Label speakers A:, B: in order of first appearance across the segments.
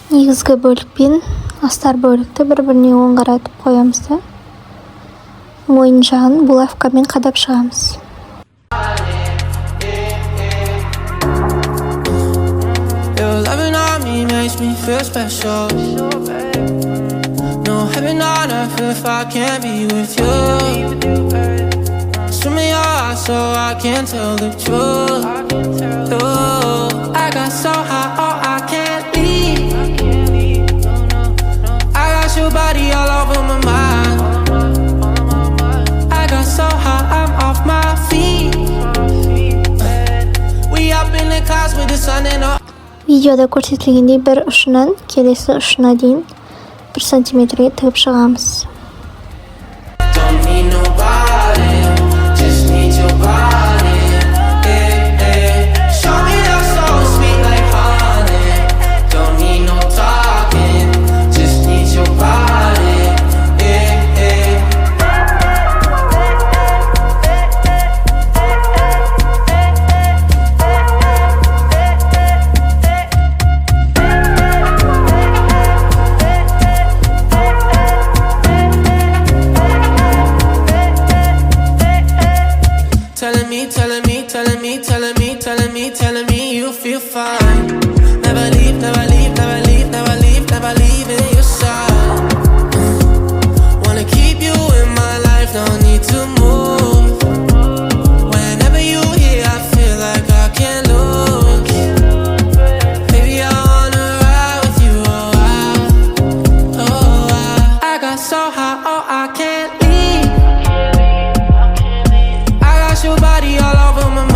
A: Негізгі бөлік пен астар бөлікті бір-біріне оң қаратып қоямыз да мойын жағын булавкамен қадап шығамыз.
B: Your loving on me makes me feel special. No heaven on earth if I can't be with you. Swim in your eyes so I can tell the truth. Oh, I got so high, oh I can't leave. I got your body all over my mind. I got so high, I'm off my feet. We up in the clouds with the sun and all.
A: Видеода көрсетілгендей бір ұшынан келесі ұшына дейін 1 сантиметрге тігіп шығамыз.
B: Don't need nobody, just need your body. Show me that soul sweet like honey. Don't need no talking, just need your body. Telling me you feel fine. Never leave, never leave, never leave, never leave, never leave in your side. Wanna keep you in my life, don't need to move. Whenever you here, I feel like I can't lose. Baby, I wanna ride with you, I got so high, oh I can't leave. I got your body all over my mind.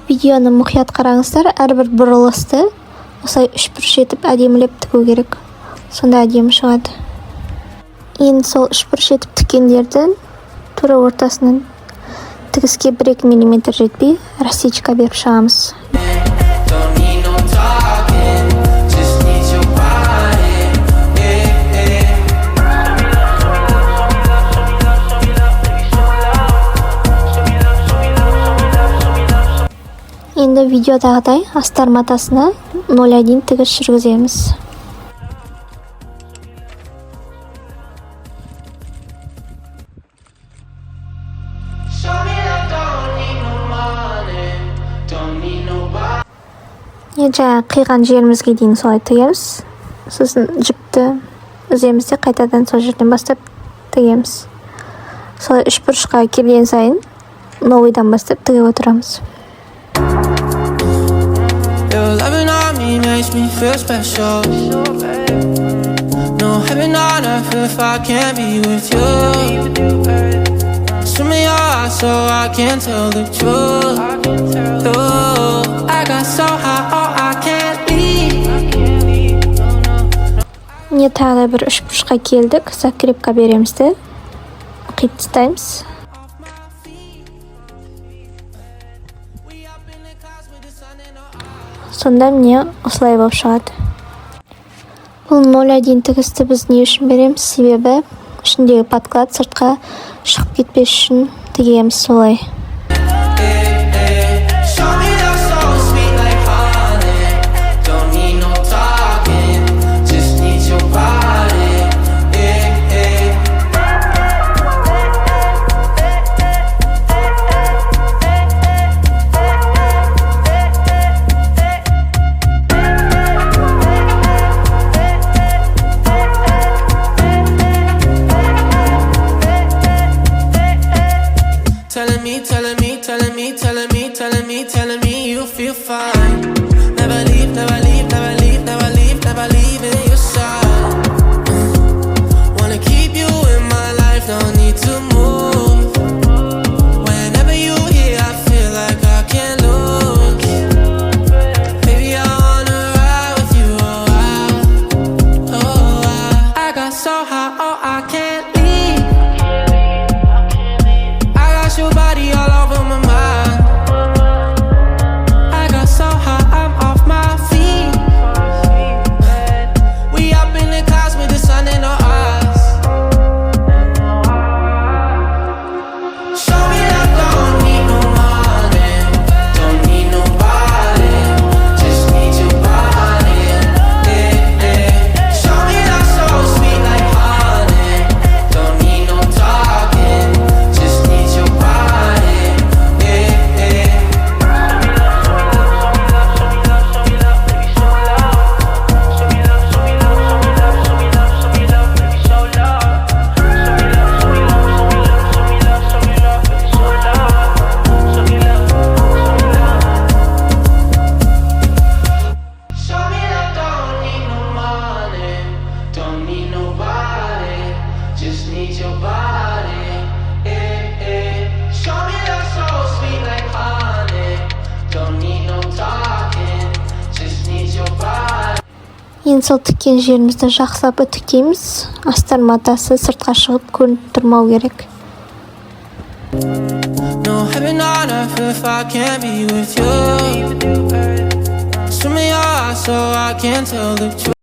A: Видеоны мұқият қараңыздар, әрбір бұрылысты осылай 3 бұрыш етіп әдемілеп тігу керек. Сонда әдемі шығады. Енді сол 3 бұрыш етіп тіккендерді тура ортасынан тігіске 1-2 мм жетпей рассечка беріп шығамыз. Енді видеодағыдай астар матасына 0,1 тігіс жүргіземіз. Жаңа қиған жерімізге дейін солай тігеміз. Сосын жіпті үземіз де қайтадан сол жерден бастап тігеміз. Солай 3 бұрышқа келген сайын новыйдан бастап тігіп отырамыз.
B: Your loving on me makes me feel special. No heaven on earth if I can't be with you. Swim in your eyes so I can tell the truth. Oh, I got so high, oh I can't leave.
A: Не тағы бір 3 бұрышқа келдік. Закрепка береміз де қиып тастаймыз. Сонда міне осылай болып шығады. Бұл 0,1 тігісті біз не үшін береміз? Себебі ішіндегі подклад сыртқа шығып кетпес үшін тігеміз солай.
B: Telling me you feel fine. Never leave, never leave, never leave, never leave, never leave in your side. Wanna keep you in my life, don't need to move. Whenever you here, I feel like I can't lose. Baby, I wanna ride with you, I got so high, oh I can't leave. I got your body all over
A: Кейін сол тіккен жерімізді жақсылап үтіктейміз. Астар матасы сыртқа шығып көрініп тұрмау керек.
B: No heaven on earth if I can't be with you. Swim in your eyes so I can tell the truth.